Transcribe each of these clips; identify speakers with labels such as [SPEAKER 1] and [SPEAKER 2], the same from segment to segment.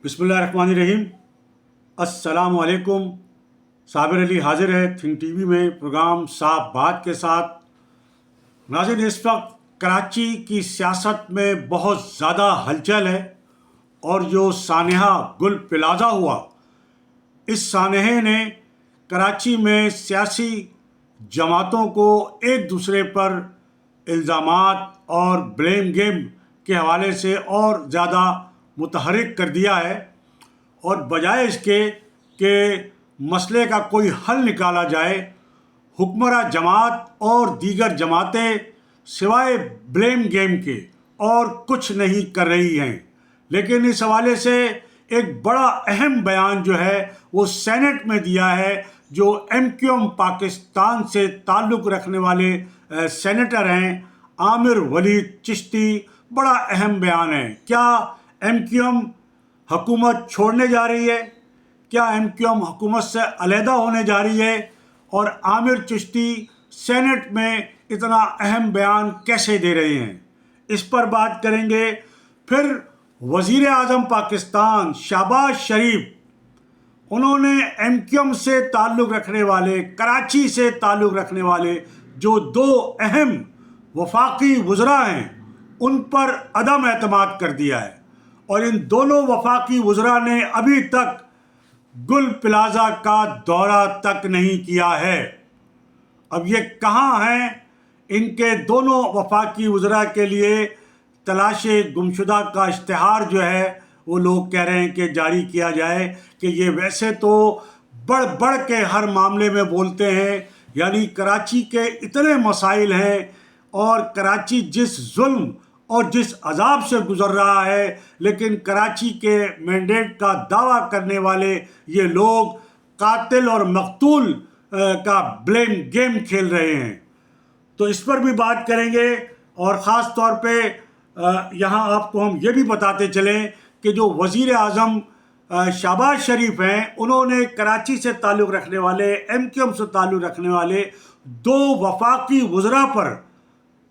[SPEAKER 1] بسم اللہ الرحمن الرحیم۔ السلام علیکم۔ صابر علی حاضر ہے تھنک ٹی وی میں پروگرام صاحب بات کے ساتھ۔ ناظرین، اس وقت کراچی کی سیاست میں بہت زیادہ ہلچل ہے، اور جو سانحہ گل پلازہ ہوا، اس سانحے نے کراچی میں سیاسی جماعتوں کو ایک دوسرے پر الزامات اور بلیم گیم کے حوالے سے اور زیادہ متحرک کر دیا ہے، اور بجائے اس کے کہ مسئلے کا کوئی حل نکالا جائے، حکمراں جماعت اور دیگر جماعتیں سوائے بلیم گیم کے اور کچھ نہیں کر رہی ہیں۔ لیکن اس حوالے سے ایک بڑا اہم بیان جو ہے وہ سینٹ میں دیا ہے، جو ایم کیو ایم پاکستان سے تعلق رکھنے والے سینیٹر ہیں عامر ولید چشتی۔ بڑا اہم بیان ہے۔ کیا ایم کیو ایم حکومت چھوڑنے جا رہی ہے؟ کیا ایم کیو ایم حکومت سے علیحدہ ہونے جا رہی ہے؟ اور عامر چشتی سینٹ میں اتنا اہم بیان کیسے دے رہے ہیں؟ اس پر بات کریں گے۔ پھر وزیر اعظم پاکستان شہباز شریف، انہوں نے ایم کیو ایم سے تعلق رکھنے والے، کراچی سے تعلق رکھنے والے جو دو اہم وفاقی وزراء ہیں، ان پر عدم اعتماد کر دیا ہے، اور ان دونوں وفاقی وزراء نے ابھی تک گل پلازہ کا دورہ تک نہیں کیا ہے۔ اب یہ کہاں ہیں؟ ان کے دونوں وفاقی وزراء کے لیے تلاش گمشدہ کا اشتہار جو ہے وہ لوگ کہہ رہے ہیں کہ جاری کیا جائے، کہ یہ ویسے تو بڑھ بڑھ کے ہر معاملے میں بولتے ہیں، یعنی کراچی کے اتنے مسائل ہیں، اور کراچی جس ظلم اور جس عذاب سے گزر رہا ہے، لیکن کراچی کے مینڈیٹ کا دعویٰ کرنے والے یہ لوگ قاتل اور مقتول کا بلیم گیم کھیل رہے ہیں۔ تو اس پر بھی بات کریں گے، اور خاص طور پہ یہاں آپ کو ہم یہ بھی بتاتے چلیں کہ جو وزیر اعظم شہباز شریف ہیں، انہوں نے کراچی سے تعلق رکھنے والے، ایم کیو ایم سے تعلق رکھنے والے دو وفاقی وزراء پر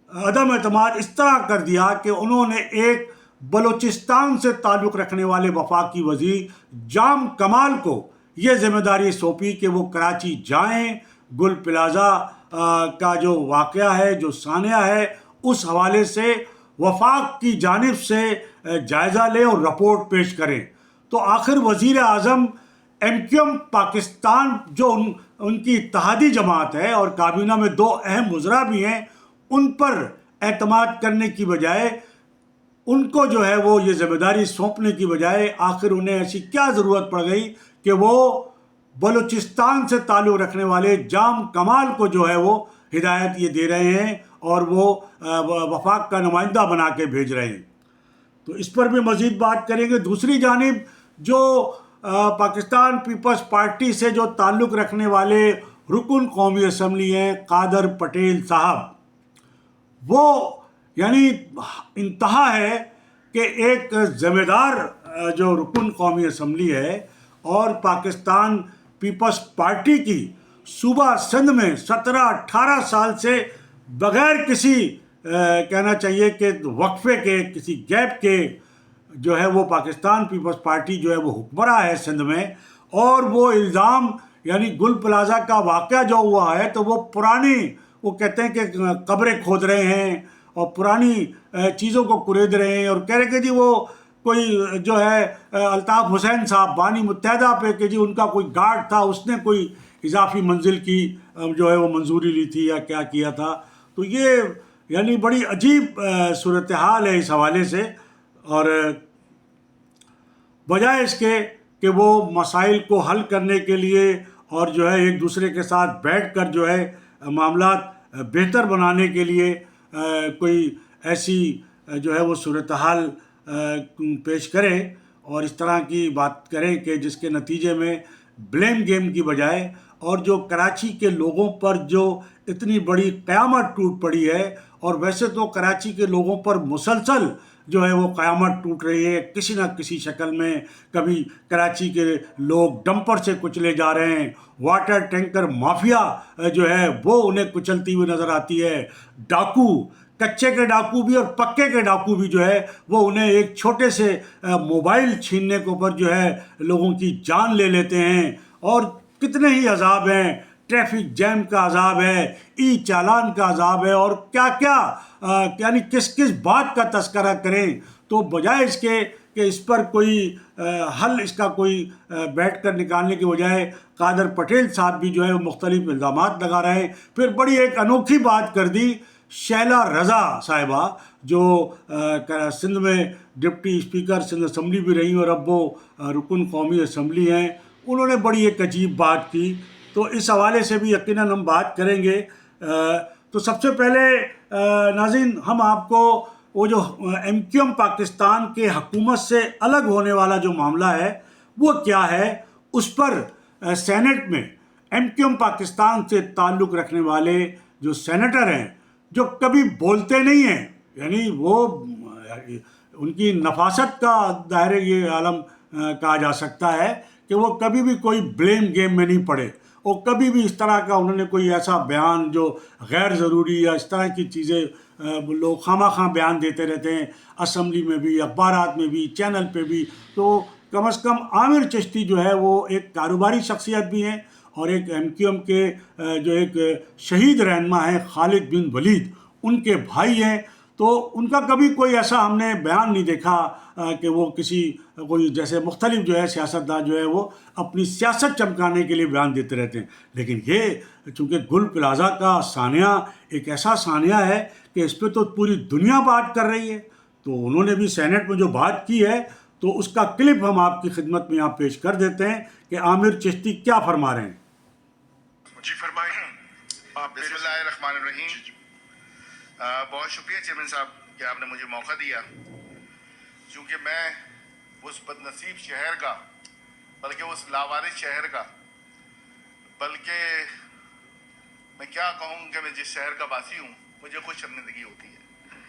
[SPEAKER 1] عدم اعتماد اس طرح کر دیا کہ انہوں نے ایک بلوچستان سے تعلق رکھنے والے وفاقی وزیر جام کمال کو یہ ذمہ داری سونپی کہ وہ کراچی جائیں، گل پلازہ کا جو واقعہ ہے، جو سانحہ ہے، اس حوالے سے وفاق کی جانب سے جائزہ لیں اور رپورٹ پیش کریں۔ تو آخر وزیر اعظم ایم کیو ایم پاکستان جو ان کی اتحادی جماعت ہے، اور کابینہ میں دو اہم وزراء بھی ہیں، ان پر اعتماد کرنے کی بجائے، ان کو جو ہے وہ یہ ذمہ داری سونپنے کی بجائے، آخر انہیں ایسی کیا ضرورت پڑ گئی کہ وہ بلوچستان سے تعلق رکھنے والے جام کمال کو جو ہے وہ ہدایت یہ دے رہے ہیں، اور وہ وفاق کا نمائندہ بنا کے بھیج رہے ہیں۔ تو اس پر بھی مزید بات کریں گے۔ دوسری جانب جو پاکستان پیپلز پارٹی سے جو تعلق رکھنے والے رکن قومی اسمبلی ہیں قادر پٹیل صاحب، وہ یعنی انتہا ہے کہ ایک ذمہ دار جو رکن قومی اسمبلی ہے، اور پاکستان پیپلز پارٹی کی صوبہ سندھ میں 17-18 سال سے بغیر کسی کہنا چاہیے کہ وقفے کے، کسی گیپ کے جو ہے وہ پاکستان پیپلز پارٹی جو ہے وہ حکمراں ہے سندھ میں، اور وہ الزام یعنی گل پلازہ کا واقعہ جو ہوا ہے، تو وہ پرانی، وہ کہتے ہیں کہ قبریں کھود رہے ہیں اور پرانی چیزوں کو کُرید رہے ہیں، اور کہہ رہے کہ جی وہ کوئی جو ہے الطاف حسین صاحب بانی متحدہ پہ کہ جی ان کا کوئی گارڈ تھا، اس نے کوئی اضافی منزل کی جو ہے وہ منظوری لی تھی یا کیا کیا تھا۔ تو یہ یعنی بڑی عجیب صورتحال ہے اس حوالے سے، اور بجائے اس کے کہ وہ مسائل کو حل کرنے کے لیے اور جو ہے ایک دوسرے کے ساتھ بیٹھ کر جو ہے معاملات بہتر بنانے کے لیے کوئی ایسی جو ہے وہ صورتحال پیش کرے، اور اس طرح کی بات کریں کہ جس کے نتیجے میں بلیم گیم کی بجائے، اور جو کراچی کے لوگوں پر جو اتنی بڑی قیامت ٹوٹ پڑی ہے، اور ویسے تو کراچی کے لوگوں پر مسلسل جو ہے وہ قیامت ٹوٹ رہی ہے کسی نہ کسی شکل میں۔ کبھی کراچی کے لوگ ڈمپر سے کچلے جا رہے ہیں، واٹر ٹینکر مافیا جو ہے وہ انہیں کچلتی ہوئی نظر آتی ہے، ڈاکو کچے کے ڈاکو بھی اور پکے کے ڈاکو بھی جو ہے وہ انہیں ایک چھوٹے سے موبائل چھیننے کے اوپر جو ہے لوگوں کی جان لے لیتے ہیں. اور کتنے ہی عذاب ہیں, ٹریفک جیم کا عذاب ہے, ای چالان کا عذاب ہے, اور کیا کیا یعنی کس کس بات کا تذکرہ کریں. تو بجائے اس کے کہ اس پر کوئی حل اس کا کوئی بیٹھ کر نکالنے کی بجائے قادر پٹیل صاحب بھی جو ہے مختلف الزامات لگا رہے ہیں. پھر بڑی ایک انوکھی بات کر دی شیلا رضا صاحبہ, جو سندھ میں ڈپٹی اسپیکر سندھ اسمبلی بھی رہی اور اب وہ رکن قومی اسمبلی ہیں. انہوں نے بڑی ایک عجیب بات کی, تو اس حوالے سے بھی یقیناً ہم بات کریں گے. تو سب سے پہلے ناظرین ہم آپ کو وہ جو ایم کیو ایم پاکستان کے حکومت سے الگ ہونے والا جو معاملہ ہے وہ کیا ہے, اس پر سینٹ میں ایم کیو ایم پاکستان سے تعلق رکھنے والے جو سینیٹر ہیں جو کبھی بولتے نہیں ہیں, یعنی وہ ان کی نفاست کا دائرہ یہ عالم کہا جا سکتا ہے کہ وہ کبھی بھی کوئی بلیم گیم میں نہیں پڑے, اور کبھی بھی اس طرح کا انہوں نے کوئی ایسا بیان جو غیر ضروری یا اس طرح کی چیزیں لوگ خواہ خواہ بیان دیتے رہتے ہیں اسمبلی میں بھی, اخبارات میں بھی, چینل پہ بھی. تو کم از کم عامر چشتی جو ہے وہ ایک کاروباری شخصیت بھی ہیں اور ایک ایم کیو ایم کے جو ایک شہید رہنما ہیں خالد بن ولید ان کے بھائی ہیں. تو ان کا کبھی کوئی ایسا ہم نے بیان نہیں دیکھا کہ وہ کسی کوئی جیسے مختلف جو ہے سیاستدان جو ہے وہ اپنی سیاست چمکانے کے لیے بیان دیتے رہتے ہیں. لیکن یہ چونکہ گل پلازہ کا سانحہ ایک ایسا سانحہ ہے کہ اس پہ تو پوری دنیا بات کر رہی ہے, تو انہوں نے بھی سینٹ میں جو بات کی ہے تو اس کا کلپ ہم آپ کی خدمت میں یہاں پیش کر دیتے ہیں کہ عامر چشتی کیا فرما رہے ہیں.
[SPEAKER 2] جی فرمائیں. بسم اللہ الرحمن الرحیم. بہت شکریہ چیئرمین صاحب کہ آپ نے مجھے موقع دیا, چونکہ میں اس بد نصیب شہر کا, بلکہ اس لاوارث شہر کا, بلکہ میں کیا کہوں کہ میں جس شہر کا باسی ہوں مجھے خوش شرمندگی ہوتی ہے.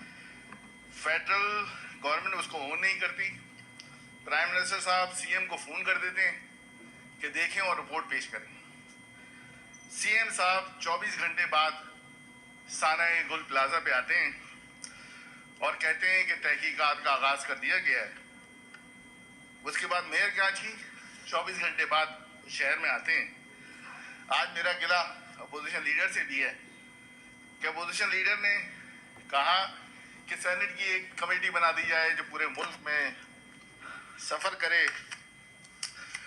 [SPEAKER 2] فیڈرل گورنمنٹ اس کو اون نہیں کرتی. پرائم منسٹر صاحب سی ایم کو فون کر دیتے ہیں کہ دیکھیں اور رپورٹ پیش کریں. سی ایم صاحب 24 گھنٹے بعد سانحہ گل پلازہ پہ آتے ہیں اور کہتے ہیں کہ تحقیقات کا آغاز کر دیا گیا ہے. اس کے بعد میئر کراچی 24 گھنٹے بعد شہر میں آتے ہیں. آج میرا گلہ اپوزیشن لیڈر سے بھی ہے کہ اپوزیشن لیڈر نے کہا کہ سینٹ کی ایک کمیٹی بنا دی جائے جو پورے ملک میں سفر کرے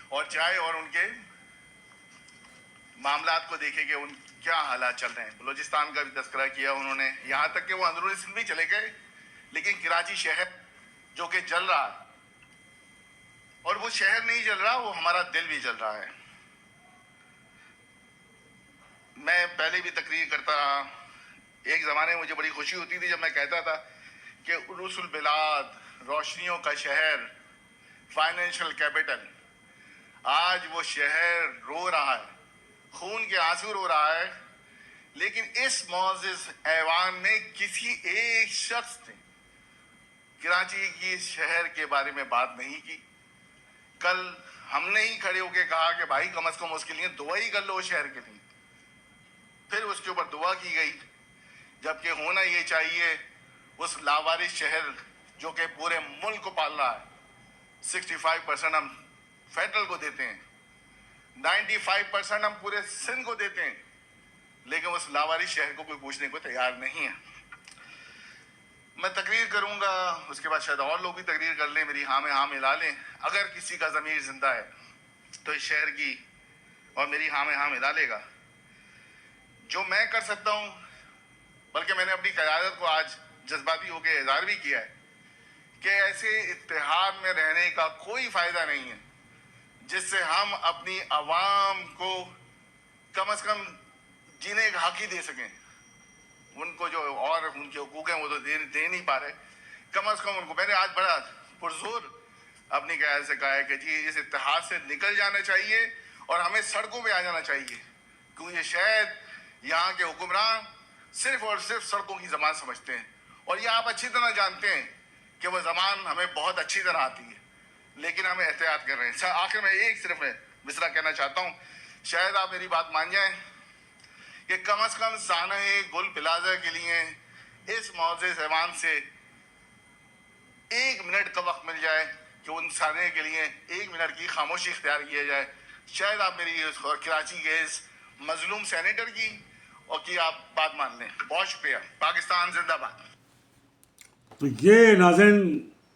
[SPEAKER 2] اور جائے اور ان کے معاملات کو دیکھے کہ ان کیا حالات چل رہے ہیں. بلوچستان کا بھی تذکرہ کیا انہوں نے, یہاں تک کہ وہ اندرونی سندھ بھی چلے گئے, لیکن کراچی شہر جو کہ جل رہا ہے, اور وہ شہر نہیں جل رہا, وہ ہمارا دل بھی جل رہا ہے. میں پہلے بھی تقریر کرتا رہا. ایک زمانے میں مجھے بڑی خوشی ہوتی تھی جب میں کہتا تھا کہ عروس البلاد, روشنیوں کا شہر, فائنینشل کیپٹل. آج وہ شہر رو رہا ہے, خون کے آنسو رو رہا ہے, لیکن اس معزز ایوان میں کسی ایک شخص نے کراچی کی شہر کے بارے میں بات نہیں کی. کل ہم نے ہی کھڑے ہو کے کہا کہ بھائی کم از کم اس کے لیے دعا ہی کر لو اس شہر کے لیے. پھر اس کے اوپر دعا کی گئی, جبکہ ہونا یہ چاہیے اس لاوارث شہر جو کہ پورے ملک کو پال رہا ہے. 65% ہم فیڈرل کو دیتے ہیں, 95% ہم پورے سندھ کو دیتے ہیں, لیکن اس لاوارث شہر کو کوئی پوچھنے کو تیار نہیں ہے. میں تقریر کروں گا, اس کے بعد شاید اور لوگ بھی تقریر کر لیں, میری ہاں میں ہاں ملا لیں. اگر کسی کا ضمیر زندہ ہے تو اس شہر کی اور میری ہاں میں ہاں ملا لے گا. جو میں کر سکتا ہوں, بلکہ میں نے اپنی قیادت کو آج جذباتی ہو کے اظہار بھی کیا ہے کہ ایسے اتحاد میں رہنے کا کوئی فائدہ نہیں ہے جس سے ہم اپنی عوام کو کم از کم جینے کا حق ہی دے سکیں. ان کو جو اور ان کے حقوق ہیں وہ تو دے نہیں پا رہے. کم از کم ان کو, میں نے آج بڑا پرزور اپنی قیادت سے کہا ہے کہ جی اس اتحاد سے نکل جانا چاہیے اور ہمیں سڑکوں پہ آ جانا چاہیے, کیونکہ شاید یہاں کے حکمران صرف اور صرف سڑکوں کی زبان سمجھتے ہیں, اور یہ آپ اچھی طرح جانتے ہیں کہ وہ زبان ہمیں بہت اچھی طرح آتی ہے, لیکن ہمیں احتیاط کر رہے ہیں. آخر میں ایک صرف مصرع کہنا چاہتا ہوں, شاید آپ میری بات مان جائیں کہ کم از کم سانحہ گل پلازہ کے لیے اس معزز ایوان سے 1 منٹ کا وقت مل جائے کہ ان سارے کے لیے 1 منٹ کی خاموشی اختیار کیا جائے. شاید آپ میری اور کراچی کے اس مظلوم سینیٹر کی اور کی آپ بات مان لیں. بہت شکریہ. پاکستان زندہ باد.
[SPEAKER 1] تو یہ ناظرین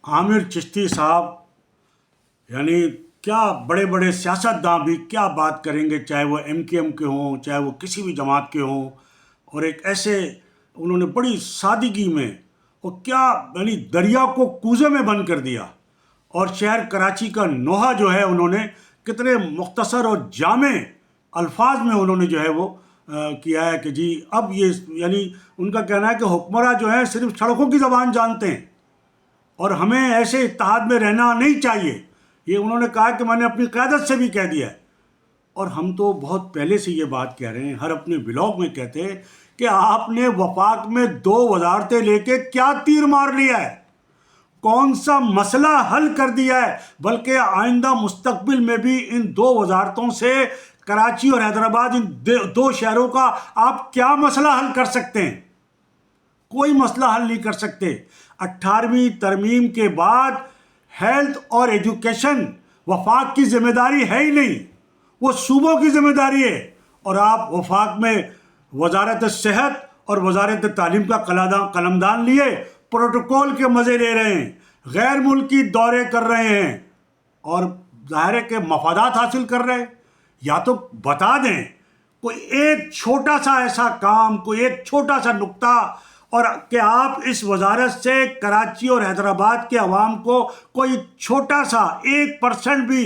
[SPEAKER 1] عامر چشتی صاحب یعنی کیا بڑے بڑے سیاستداں بھی کیا بات کریں گے، چاہے وہ MKM کے ہوں، چاہے وہ کسی بھی جماعت کے ہوں، اور ایک ایسے انہوں نے بڑی سادگی میں اور کیا یعنی دریا کو کوزے میں بند کر دیا، اور شہر کراچی کا نوحہ جو ہے انہوں نے کتنے مختصر اور جامع الفاظ میں انہوں نے جو ہے وہ کیا ہے کہ جی اب یہ یعنی ان کا کہنا ہے کہ حکمراں جو ہیں صرف سڑکوں کی زبان جانتے ہیں اور ہمیں ایسے اتحاد میں رہنا نہیں چاہیے. یہ انہوں نے کہا کہ میں نے اپنی قیادت سے بھی کہہ دیا ہے، اور ہم تو بہت پہلے سے یہ بات کہہ رہے ہیں، ہر اپنے بلاگ میں کہتے ہیں کہ آپ نے وفاق میں 2 وزارتیں لے کے کیا تیر مار لیا ہے، کون سا مسئلہ حل کر دیا ہے، بلکہ آئندہ مستقبل میں بھی ان 2 وزارتوں سے کراچی اور حیدرآباد ان 2 شہروں کا آپ کیا مسئلہ حل کر سکتے ہیں؟ کوئی مسئلہ حل نہیں کر سکتے. 18ویں ترمیم کے بعد ہیلتھ اور ایجوکیشن وفاق کی ذمہ داری ہے ہی نہیں، وہ صوبوں کی ذمہ داری ہے، اور آپ وفاق میں وزارت صحت اور وزارت تعلیم کا قلمدان لیے پروٹوکول کے مزے لے رہے ہیں، غیر ملکی دورے کر رہے ہیں، اور ظاہر ہے کہ مفادات حاصل کر رہے ہیں. یا تو بتا دیں کوئی ایک چھوٹا سا ایسا کام، کوئی ایک چھوٹا سا نقطہ، اور کہ آپ اس وزارت سے کراچی اور حیدرآباد کے عوام کو کوئی چھوٹا سا 1% بھی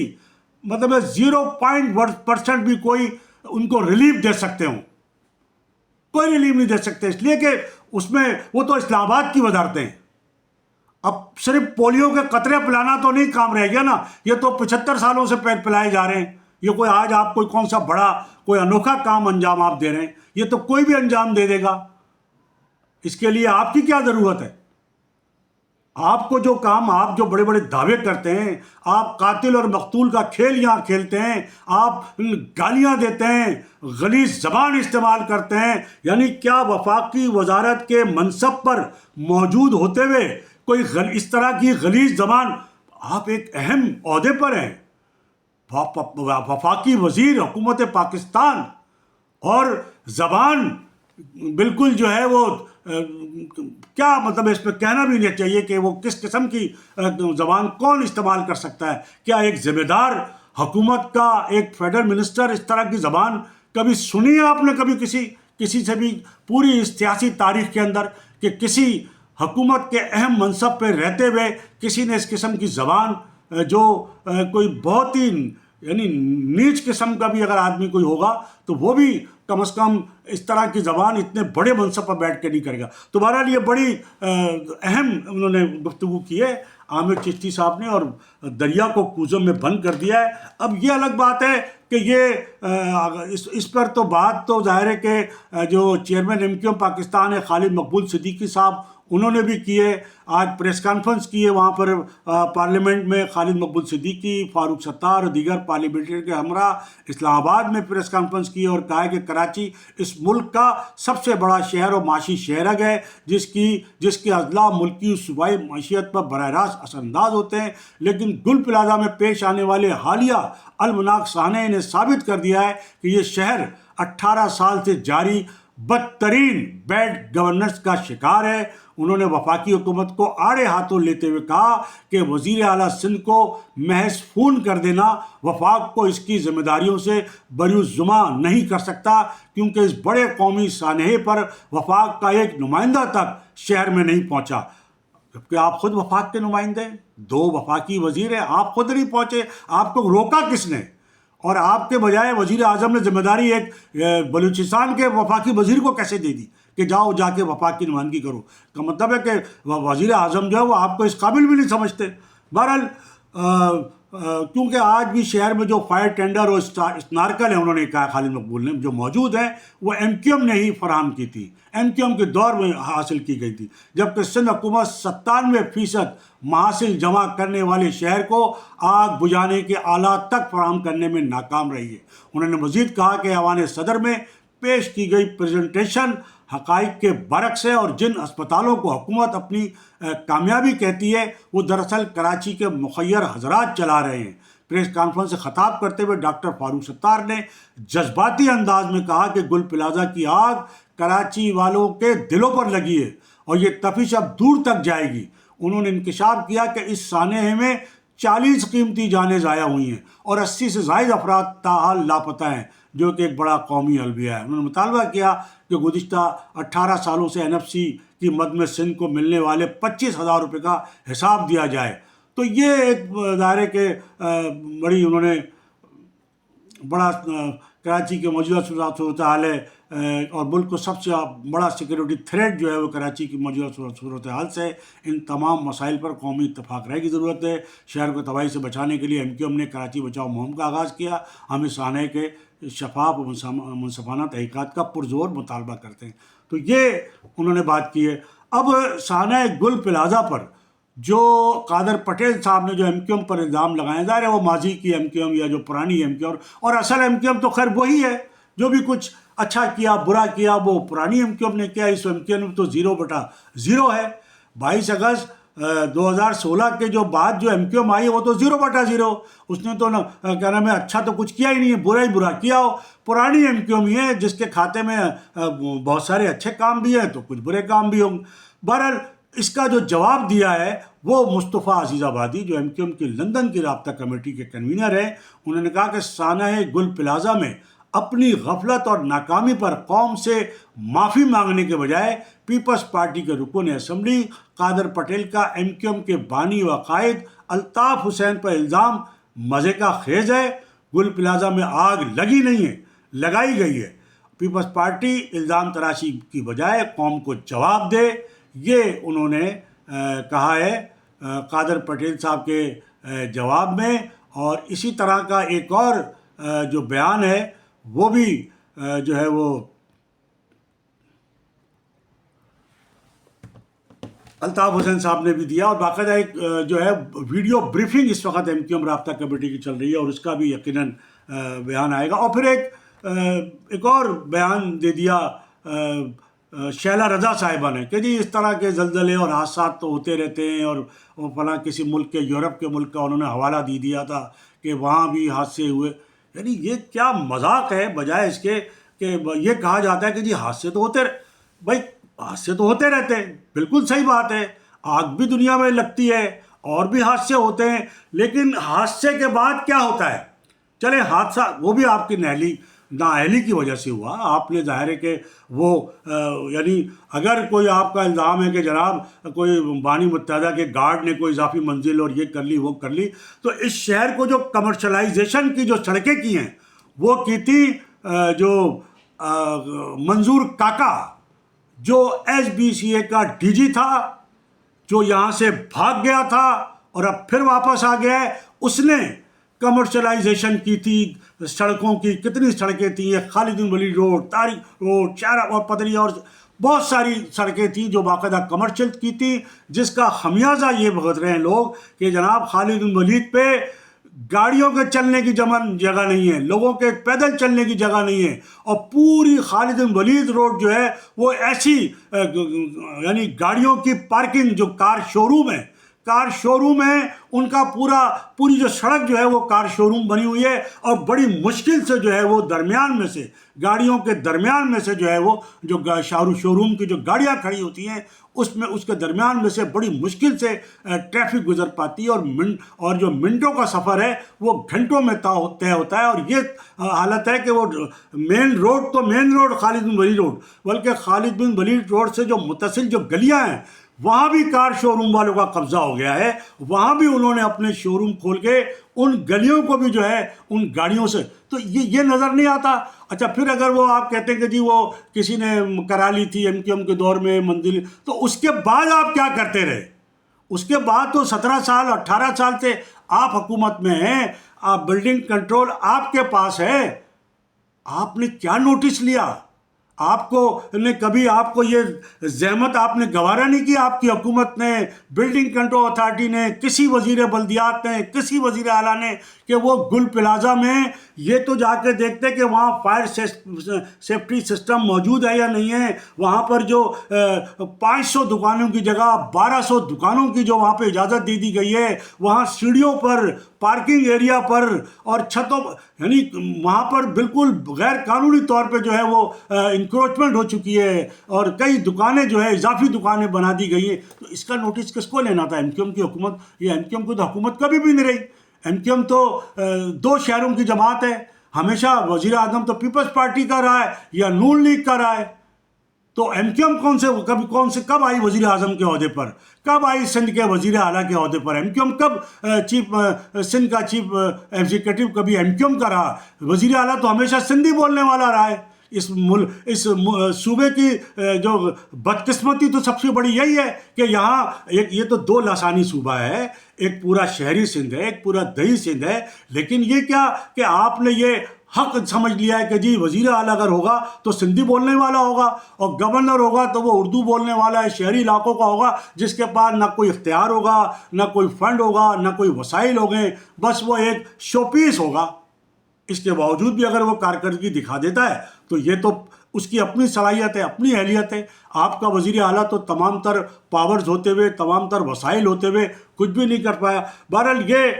[SPEAKER 1] مطلب 0.1% بھی کوئی ان کو ریلیف دے سکتے ہوں. کوئی ریلیف نہیں دے سکتے، اس لیے کہ اس میں وہ تو اسلام آباد کی وزارتیں ہیں. اب صرف پولیو کے قطرے پلانا تو نہیں کام رہ گیا نا، یہ تو 75 سالوں سے پلائے جا رہے ہیں. یہ کوئی آج آپ کوئی کون سا بڑا کوئی انوکھا کام انجام آپ دے رہے ہیں، یہ تو کوئی بھی انجام دے دے گا. اس کے لیے آپ کی کیا ضرورت ہے؟ آپ کو جو کام، آپ جو بڑے بڑے دعوے کرتے ہیں، آپ قاتل اور مقتول کا کھیل یہاں کھیلتے ہیں، آپ گالیاں دیتے ہیں، غلیظ زبان استعمال کرتے ہیں، یعنی کیا وفاقی وزارت کے منصب پر موجود ہوتے ہوئے کوئی اس طرح کی غلیظ زبان، آپ ایک اہم عہدے پر ہیں، وفاقی وزیر حکومت پاکستان، اور زبان بالکل جو ہے وہ کیا مطلب اس پہ کہنا بھی نہیں چاہیے کہ وہ کس قسم کی زبان کون استعمال کر سکتا ہے. کیا ایک ذمہ دار حکومت کا ایک فیڈرل منسٹر اس طرح کی زبان کبھی سنی ہے آپ نے؟ کبھی کسی سے بھی پوری سیاسی تاریخ کے اندر کہ کسی حکومت کے اہم منصب پہ رہتے ہوئے کسی نے اس قسم کی زبان جو کوئی بہت ہی یعنی نیچ قسم کا بھی اگر آدمی کوئی ہوگا تو وہ بھی کم از کم اس طرح کی زبان اتنے بڑے منصب پر بیٹھ کے نہیں کرے گا. تو بہرحال یہ بڑی اہم انہوں نے گفتگو کی ہے عامر چشتی صاحب نے، اور دریا کو کوزوں میں بند کر دیا ہے. اب یہ الگ بات ہے کہ یہ اس پر تو بات تو ظاہر ہے کہ جو چیئرمین MKM پاکستان ہے خالد مقبول صدیقی صاحب، انہوں نے بھی کی ہے. آج پریس کانفرنس کی ہے وہاں پر پارلیمنٹ میں، خالد مقبول صدیقی، فاروق ستار اور دیگر پارلیمنٹرین کے ہمراہ اسلام آباد میں پریس کانفرنس کی ہے، اور کہا ہے کہ کراچی اس ملک کا سب سے بڑا شہر اور معاشی شہرگ ہے جس کے اضلاع ملکی و صوبائی معیشت پر براہ راست اثر انداز ہوتے ہیں. لیکن گل پلازہ میں پیش آنے والے حالیہ المناک سانحے نے ثابت کر دیا ہے کہ یہ شہر 18 سال سے جاری بدترین بیڈ گورننس کا شکار ہے. انہوں نے وفاقی حکومت کو آڑے ہاتھوں لیتے ہوئے کہا کہ وزیر اعلیٰ سندھ کو محض فون کر دینا وفاق کو اس کی ذمہ داریوں سے بریء نہیں کر سکتا، کیونکہ اس بڑے قومی سانحے پر وفاق کا ایک نمائندہ تک شہر میں نہیں پہنچا. جبکہ آپ خود وفاق کے نمائندے ہیں، 2 وفاقی وزیر ہیں، آپ خود نہیں پہنچے. آپ کو روکا کس نے؟ اور آپ کے بجائے وزیر اعظم نے ذمہ داری ایک بلوچستان کے وفاقی وزیر کو کیسے دے دی کہ جاؤ جا کے وفاق کی نمائندگی کرو؟ کا مطلب ہے کہ وزیر اعظم جو ہے وہ آپ کو اس قابل بھی نہیں سمجھتے. بہرحال کیونکہ آج بھی شہر میں جو فائر ٹینڈر اور اسنارکل ہیں، انہوں نے کہا خالد مقبول نے، جو موجود ہیں وہ MKM نے ہی فراہم کی تھی، MKM کے دور میں حاصل کی گئی تھی، جبکہ سندھ حکومت 97% محاصل جمع کرنے والے شہر کو آگ بجھانے کے آلات تک فراہم کرنے میں ناکام رہی ہے. انہوں نے مزید کہا کہ ایوان صدر میں پیش کی گئی پریزنٹیشن حقائق کے برعکس ہے، اور جن اسپتالوں کو حکومت اپنی کامیابی کہتی ہے وہ دراصل کراچی کے مخیر حضرات چلا رہے ہیں۔ پریس کانفرنس سے خطاب کرتے ہوئے ڈاکٹر فاروق ستار نے جذباتی انداز میں کہا کہ گل پلازہ کی آگ کراچی والوں کے دلوں پر لگی ہے اور یہ تپش اب دور تک جائے گی۔ انہوں نے انکشاف کیا کہ اس سانحے میں 40 قیمتی جانیں ضائع ہوئی ہیں اور 80 سے زائد افراد تاحال لاپتہ ہیں، جو کہ ایک بڑا قومی المیہ ہے۔ انہوں نے مطالبہ کیا کہ گزشتہ 18 سالوں سے NFC کی مد میں سندھ کو ملنے والے 25,000 روپے کا حساب دیا جائے۔ تو یہ ایک ظاہر ہے کہ بڑی انہوں نے بڑا کراچی کے موجودہ صورتحال ہے اور ملک کو سب سے بڑا سیکورٹی تھریٹ جو ہے وہ کراچی کی موجودہ صورتحال سے ان تمام مسائل پر قومی اتفاق رہنے کی ضرورت ہے۔ شہر کو تباہی سے بچانے کے لیے MQM نے کراچی بچاؤ مہم کا آغاز کیا۔ ہم اس سانحے کے شفاف و منصفانہ تحقیقات کا پرزور مطالبہ کرتے ہیں۔ تو یہ انہوں نے بات کی ہے۔ اب سانحہ گل پلازہ پر جو قادر پٹیل صاحب نے جو MQM پر الزام لگائے، ظاہر ہے وہ ماضی کی MQM یا جو پرانی MQM، اور اصل MQM تو خیر وہی ہے، جو بھی کچھ اچھا کیا برا کیا وہ پرانی MQM نے کیا۔ اس MQM میں تو 0/0 ہے۔ 22 اگست 2016 کے جو بعد جو MQM آئی وہ تو 0/0، اس نے تو کیا نام ہے اچھا تو کچھ کیا ہی نہیں ہے، برا ہی برا کیا ہو۔ پرانی MQM یہ ہے جس کے کھاتے میں بہت سارے اچھے کام بھی ہیں تو کچھ برے کام بھی ہوں۔ بہرحال اس کا جو جواب دیا ہے وہ مصطفیٰ عزیز آبادی جو MQM کی لندن کی رابطہ کمیٹی کے کنوینر ہیں، انہوں نے کہا کہ سانحہ گل پلازہ میں اپنی غفلت اور ناکامی پر قوم سے معافی مانگنے کے بجائے پیپلز پارٹی کے رکن اسمبلی قادر پٹیل کا MQM کے بانی و قائد الطاف حسین پر الزام مزے کا خیز ہے۔ گل پلازہ میں آگ لگی نہیں ہے، لگائی گئی ہے۔ پیپلز پارٹی الزام تراشی کی بجائے قوم کو جواب دے، یہ انہوں نے کہا ہے قادر پٹیل صاحب کے جواب میں۔ اور اسی طرح کا ایک اور جو بیان ہے وہ بھی جو ہے وہ الطاف حسین صاحب نے بھی دیا، اور باقاعدہ ایک جو ہے ویڈیو بریفنگ اس وقت MQM رابطہ کمیٹی کی چل رہی ہے اور اس کا بھی یقیناً بیان آئے گا۔ اور پھر ایک اور بیان دے دیا شیلا رضا صاحبہ نے کہ جی اس طرح کے زلزلے اور حادثات تو ہوتے رہتے ہیں، اور وہ فلاں کسی ملک کے یورپ کے ملک کا انہوں نے حوالہ دیا تھا کہ وہاں بھی حادثے ہوئے۔ یعنی یہ کیا مذاق ہے، بجائے اس کے کہ یہ کہا جاتا ہے کہ جی حادثے تو ہوتے بھائی حادثے تو ہوتے رہتے ہیں، بالکل صحیح بات ہے، آگ بھی دنیا میں لگتی ہے اور بھی حادثے ہوتے ہیں، لیکن حادثے کے بعد کیا ہوتا ہے؟ چلے حادثہ وہ بھی آپ کی نااہلی کی وجہ سے ہوا، آپ نے ظاہر ہے کہ وہ یعنی اگر کوئی آپ کا الزام ہے کہ جناب کوئی بانی متحدہ کے گارڈ نے کوئی اضافی منزل اور یہ کر لی وہ کر لی، تو اس شہر کو جو کمرشلائزیشن کی جو سڑکیں کی ہیں وہ کی تھی جو منظور کاکا جو SBCA کا DG تھا، جو یہاں سے بھاگ گیا تھا اور اب پھر واپس آ گیا ہے، اس نے کمرشلائزیشن کی تھی سڑکوں کی۔ کتنی سڑکیں تھیں، یہ خالد بن ولید روڈ، طارق روڈ، شارع اور پدری اور بہت ساری سڑکیں تھیں جو باقاعدہ کمرشل کی تھی، جس کا خمیازہ یہ بھگت رہے ہیں لوگ کہ جناب خالد بن ولید پہ گاڑیوں کے چلنے کی جگہ نہیں ہے، لوگوں کے پیدل چلنے کی جگہ نہیں ہے، اور پوری خالد بن ولید روڈ جو ہے وہ ایسی یعنی گاڑیوں کی پارکنگ جو کار شو روم ہے ان کا پوری جو سڑک جو ہے وہ کار شو روم بنی ہوئی ہے، اور بڑی مشکل سے جو ہے وہ درمیان میں سے گاڑیوں کے درمیان میں سے جو ہے وہ جو شو روم کی جو گاڑیاں کھڑی ہوتی ہیں اس کے درمیان میں سے بڑی مشکل سے ٹریفک گزر پاتی ہے، اور جو منٹوں کا سفر ہے وہ گھنٹوں میں طے ہوتا ہے۔ اور یہ حالت ہے کہ وہ مین روڈ خالد بن ولید روڈ، بلکہ خالد بن ولید روڈ سے جو متصل جو گلیاں ہیں وہاں بھی کار شو روم والوں کا قبضہ ہو گیا ہے، وہاں بھی انہوں نے اپنے شو روم کھول کے ان گلیوں کو بھی جو ہے ان گاڑیوں سے، تو یہ نظر نہیں آتا۔ اچھا پھر اگر وہ آپ کہتے ہیں کہ جی وہ کسی نے کرا لی تھی MQM کے دور میں منزل، تو اس کے بعد آپ کیا کرتے رہے؟ اس کے بعد تو 17 سال 18 سال سے آپ حکومت میں ہیں، آپ بلڈنگ کنٹرول آپ کے پاس ہے، آپ نے کیا نوٹس لیا؟ آپ کو نے کبھی آپ کو یہ زحمت آپ نے گوارا نہیں کی؟ آپ کی حکومت نے، بلڈنگ کنٹرول اتھارٹی نے، کسی وزیر بلدیات نے، کسی وزیر اعلیٰ نے کہ وہ گل پلازا میں یہ تو جا کے دیکھتے کہ وہاں فائر سیفٹی سسٹم موجود ہے یا نہیں ہے. وہاں پر جو 500 دکانوں کی جگہ 1200 دکانوں کی جو وہاں پہ اجازت دے دی گئی ہے, وہاں سیڑھیوں پر, پارکنگ ایریا پر اور چھتوں, یعنی وہاں پر بالکل غیر قانونی طور پہ جو ہے وہ انکروچمنٹ ہو چکی ہے اور کئی دکانیں جو ہے اضافی دکانیں بنا دی گئی ہیں. تو اس کا نوٹس کس کو لینا تھا؟ ایم کیو ایم کی حکومت. یہ ایم کیو ایم کو تو حکومت کبھی بھی نہیں رہی. ایم کیو ایم تو 2 شہروں کی جماعت ہے. ہمیشہ وزیر اعظم تو پیپلز پارٹی کا رہا ہے یا نون لیگ کا رہا ہے. تو ایم کیو ایم کب آئی وزیر اعظم کے عہدے پر؟ کب آئی سندھ کے وزیر اعلیٰ کے عہدے پر؟ ایم کیو ایم کب سندھ کا چیف ایگزیکٹو کبھی ایم کیو ایم کا رہا؟ وزیر اعلیٰ تو ہمیشہ سندھی بولنے والا رہا ہے. اس صوبے کی جو بدقسمتی تو سب سے بڑی یہی ہے کہ یہاں یہ تو 2 لسانی صوبہ ہے, ایک پورا شہری سندھ ہے, ایک پورا دیہی سندھ ہے. لیکن یہ کیا کہ آپ نے یہ حق سمجھ لیا ہے کہ جی وزیر اعلیٰ اگر ہوگا تو سندھی بولنے والا ہوگا اور گورنر ہوگا تو وہ اردو بولنے والا ہے, شہری علاقوں کا ہوگا, جس کے پاس نہ کوئی اختیار ہوگا, نہ کوئی فنڈ ہوگا, نہ کوئی وسائل ہوں گے, بس وہ ایک شو پیس ہوگا. اس کے باوجود بھی اگر وہ کارکردگی دکھا دیتا ہے تو یہ تو اس کی اپنی صلاحیت ہے, اپنی اہلیت ہے. آپ کا وزیر اعلیٰ تو تمام تر پاورز ہوتے ہوئے, تمام تر وسائل ہوتے ہوئے کچھ بھی نہیں کر پایا. بہرحال یہ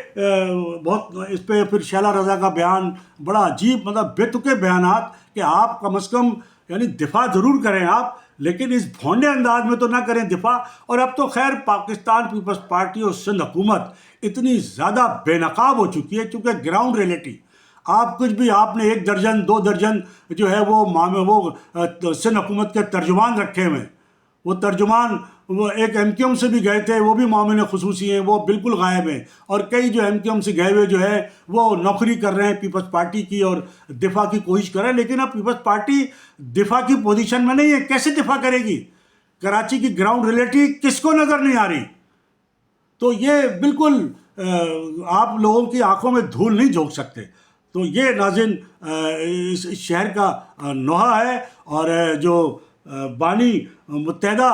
[SPEAKER 1] بہت, اس پہ پھر شیلا رضا کا بیان بڑا عجیب, مطلب بے تکے بیانات کہ آپ کم از کم یعنی دفاع ضرور کریں آپ, لیکن اس بھونڈے انداز میں تو نہ کریں دفاع. اور اب تو خیر پاکستان پیپلز پارٹی اور سندھ حکومت اتنی زیادہ بے نقاب ہو چکی ہے, چونکہ گراؤنڈ ریئلٹی آپ کچھ بھی, آپ نے 1 درجن 2 درجن جو ہے وہ سندھ حکومت کے ترجمان رکھے ہوئے. وہ ترجمان وہ ایک ایم کیو ایم سے بھی گئے تھے, وہ بھی معاون خصوصی ہیں, وہ بالکل غائب ہیں. اور کئی جو ایم کیو ایم سے گئے ہوئے جو ہے وہ نوکری کر رہے ہیں پیپلز پارٹی کی اور دفاع کی کوشش کر رہے ہیں. لیکن اب پیپلز پارٹی دفاع کی پوزیشن میں نہیں ہے. کیسے دفاع کرے گی؟ کراچی کی گراؤنڈ ریئلٹی کس کو نظر نہیں آ رہی؟ تو یہ بالکل آپ لوگوں کی آنکھوں میں دھول نہیں جھونک سکتے. تو یہ ناظرین اس شہر کا نوحہ ہے, اور جو بانی متحدہ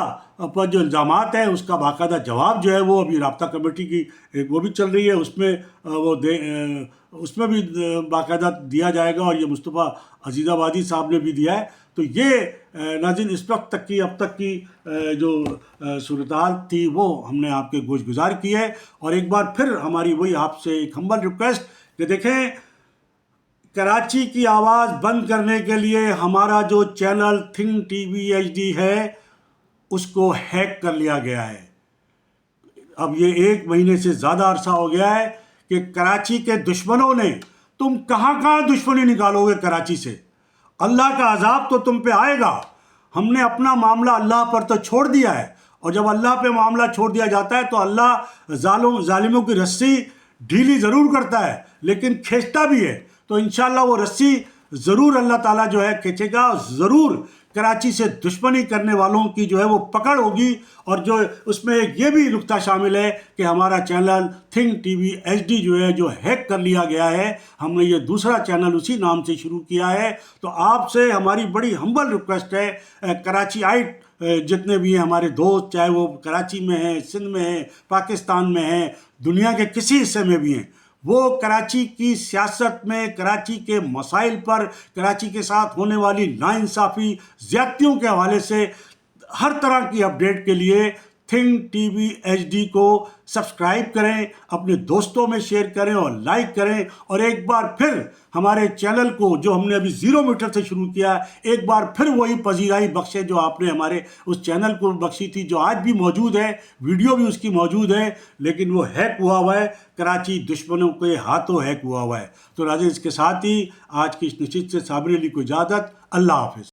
[SPEAKER 1] پر جو الزامات ہیں اس کا باقاعدہ جواب جو ہے وہ ابھی رابطہ کمیٹی کی وہ بھی چل رہی ہے, اس میں بھی باقاعدہ دیا جائے گا, اور یہ مصطفیٰ عزیز آبادی صاحب نے بھی دیا ہے. تو یہ ناظرین اس وقت تک کی اب تک کی جو صورتحال تھی وہ ہم نے آپ کے گوش گزار کی ہے. اور ایک بار پھر ہماری وہی آپ سے ایک ہمبل ریکویسٹ کہ دیکھیں, کراچی کی آواز بند کرنے کے لیے ہمارا جو channel Think T V H D ہے اس کو ہیک کر لیا گیا ہے. اب یہ 1 مہینے سے زیادہ عرصہ ہو گیا ہے کہ کراچی کے دشمنوں نے, تم کہاں دشمنی نکالو گے کراچی سے؟ اللہ کا عذاب تو تم پہ آئے گا. ہم نے اپنا معاملہ اللہ پر تو چھوڑ دیا ہے, اور جب اللہ پہ معاملہ چھوڑ دیا جاتا ہے تو اللہ ظالموں کی رسی ڈھیلی ضرور کرتا ہے لیکن کھینچتا بھی ہے. تو انشاءاللہ وہ رسی ضرور اللہ تعالیٰ جو ہے کھینچے گا, ضرور کراچی سے دشمنی کرنے والوں کی جو ہے وہ پکڑ ہوگی. اور جو اس میں ایک یہ بھی نقطہ شامل ہے کہ ہمارا channel Think T V H D جو ہے جو ہیک کر لیا گیا ہے, ہم نے یہ دوسرا چینل اسی نام سے شروع کیا ہے. تو آپ سے ہماری بڑی ہمبل ریکویسٹ ہے, کراچی آئٹ جتنے بھی ہیں ہمارے دوست, چاہے وہ کراچی میں ہیں, سندھ میں ہیں, پاکستان میں ہیں, دنیا کے کسی حصے میں بھی ہیں, وہ کراچی کی سیاست میں, کراچی کے مسائل پر, کراچی کے ساتھ ہونے والی ناانصافی, زیادتیوں کے حوالے سے ہر طرح کی اپڈیٹ کے لیے Think T V H D کو سبسکرائب کریں, اپنے دوستوں میں شیئر کریں اور لائک کریں. اور ایک بار پھر ہمارے چینل کو جو ہم نے ابھی 0 میٹر سے شروع کیا, ایک بار پھر وہی پذیرائی بخشے جو آپ نے ہمارے اس چینل کو بخشی تھی, جو آج بھی موجود ہے, ویڈیو بھی اس کی موجود ہے, لیکن وہ ہیک ہوا ہے, کراچی دشمنوں کے ہاتھوں ہیک ہوا ہے. تو ناظرین اس کے ساتھ ہی آج کی اس نشست سے صابر علی کو اجازت. اللہ حافظ.